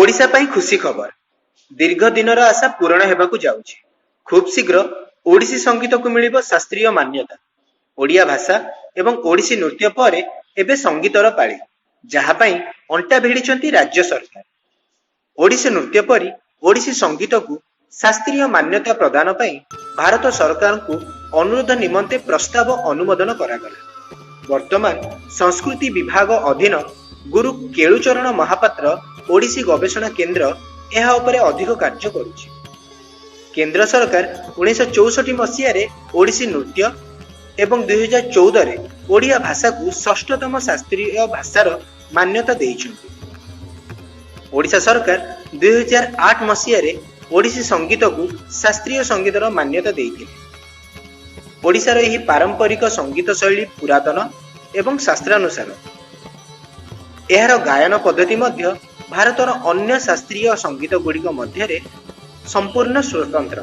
ओडिशा पई खुशी खबर। दीर्घ दिनर आशा पूरण हेबाकु जाउछि। खूब शीघ्र ओडिसी संगीत को मिलिब शास्त्रीय मान्यता। ओडिया भाषा एवं ओडिसी नृत्य पर एबे संगीतर पाळी, जहा पई अंटा भिड़िछंती राज्य सरकार। ओडिसी नृत्य परी ओडिसी संगीत को शास्त्रीय मान्यता प्रदान पई भारत सरकार को अनुरोध निमंते प्रस्ताव अनुमोदन करागला। वर्तमान संस्कृति विभाग अधीन गुरु केलुचरण महापात्र ओडिसी गवेषणा केन्द्र यह उपरे अधिक कार्य करुछि। केंद्र सरकार 1964 मसीह ओडिसी नृत्य एवं 2014 ओडिया भाषा को षष्ठतम शास्त्रीय भाषार मान्यता देइछन्ति। ओडिशा सरकार 2008 मसीह ओडिसी संगीत को शास्त्रीय संगीतर मान्यता देइथिले। ओडिशार एही पारंपरिक संगीत शैली पुरातन एवं शास्त्रानुसार। एहार गायन पद्धति मध्य भारतर अन्य शास्त्रीय संगीत गुड़िक मध्य संपूर्ण स्वतंत्र।